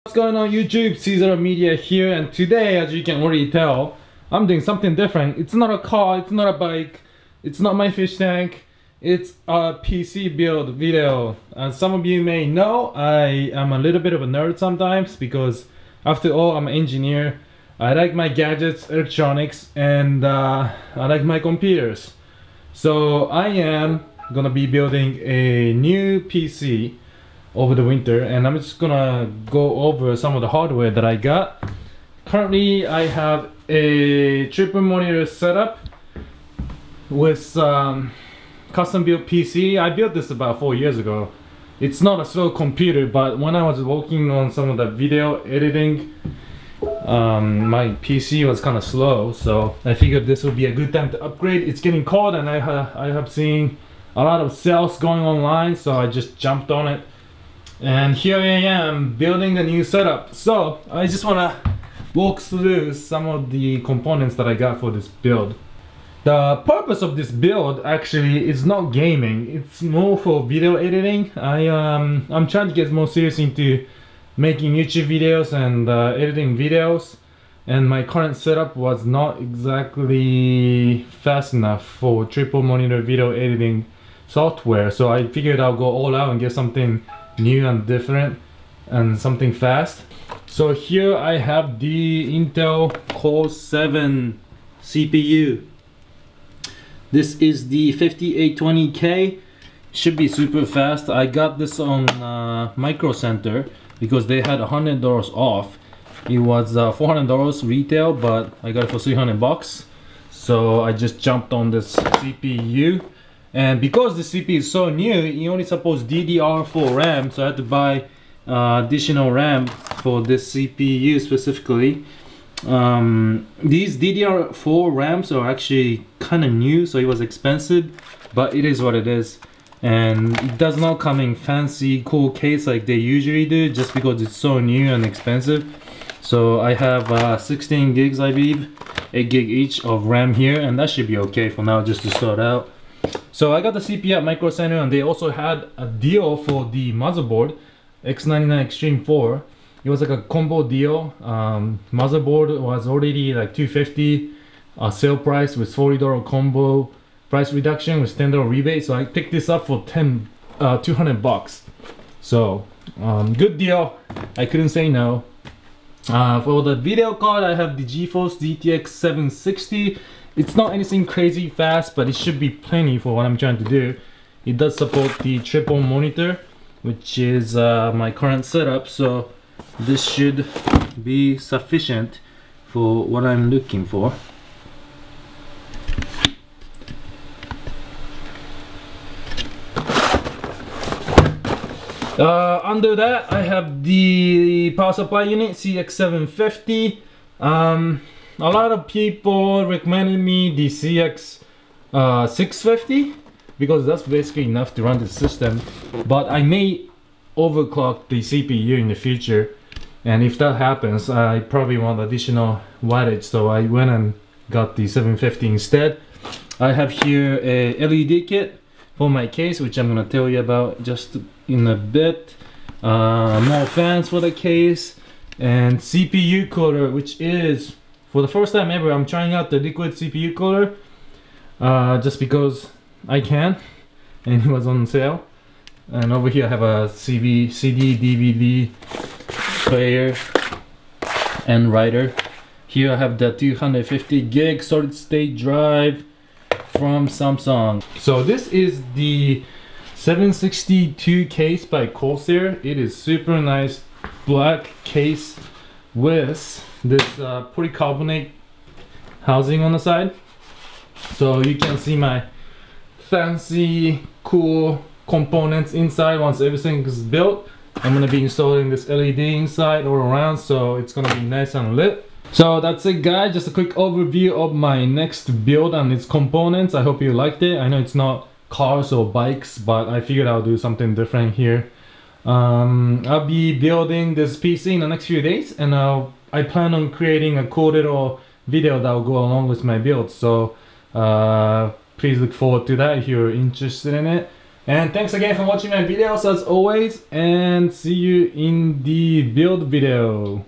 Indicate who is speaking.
Speaker 1: What's going on YouTube? Caesar Media here, and today, as you can already tell, I'm doing something different. It's not a car, it's not a bike, it's not my fish tank, it's a PC build video. As some of you may know, I am a little bit of a nerd sometimes because after all, I'm an engineer. I like my gadgets, electronics, and I like my computers. So I am gonna be building a new PC over the winter, and I'm just gonna go over some of the hardware that I got. Currently I have a triple monitor setup with custom built PC. I built this about 4 years ago. It's not a slow computer, but when I was working on some of the video editing, my PC was kind of slow, so I figured this would be a good time to upgrade. It's getting cold, and I have seen a lot of sales going online, so I just jumped on it. And here I am building a new setup. So I just want to walk through some of the components that I got for this build. The purpose of this build actually is not gaming. It's more for video editing. I'm trying to get more serious into making YouTube videos and editing videos. And my current setup was not exactly fast enough for triple monitor video editing software. So I figured I'll go all out and get something new and different and something fast. So here I have the Intel Core 7 CPU. This is the 5820K. Should be super fast. I got this on Micro Center because they had $100 off. It was $400 retail, but I got it for 300 bucks. So I just jumped on this CPU. And because the CPU is so new, it only supports DDR4 RAM, so I had to buy additional RAM for this CPU specifically. These DDR4 RAMs are actually kind of new, so it was expensive, but it is what it is. And it does not come in fancy cool case like they usually do, just because it's so new and expensive. So I have 16 gigs, I believe, 8 gig each of RAM here, and that should be okay for now just to start out. So I got the CPU at Micro Center, and they also had a deal for the motherboard, X99 Extreme 4. It was like a combo deal. Motherboard was already like $250 sale price with $40 combo price reduction with $10 rebate. So I picked this up for 200 bucks. So good deal. I couldn't say no. For the video card, I have the GeForce GTX 760. It's not anything crazy fast, but it should be plenty for what I'm trying to do. It does support the triple monitor, which is my current setup, so this should be sufficient for what I'm looking for. Under that, I have the power supply unit CX750. A lot of people recommended me the CX650 because that's basically enough to run the system, but I may overclock the CPU in the future, and if that happens, I probably want additional wattage, so I went and got the 750 instead. I have here a LED kit for my case, which I'm gonna tell you about just in a bit. More fans for the case, and CPU cooler, which is, for the first time ever, I'm trying out the liquid CPU cooler just because I can, and it was on sale. And over here I have a CD, DVD player and writer. Here I have the 250 gig solid state drive from Samsung. So this is the 762 case by Corsair. It is super nice black case with this polycarbonate housing on the side, so you can see my fancy cool components inside. Once everything is built, I'm gonna be installing this LED inside all around, so it's gonna be nice and lit. So that's it guys, just a quick overview of my next build and its components. I hope you liked it. I know it's not cars or bikes, but I figured I'll do something different here. I'll be building this PC in the next few days, and I plan on creating a cool little video that will go along with my build. So please look forward to that if you're interested in it. And thanks again for watching my videos as always, and see you in the build video.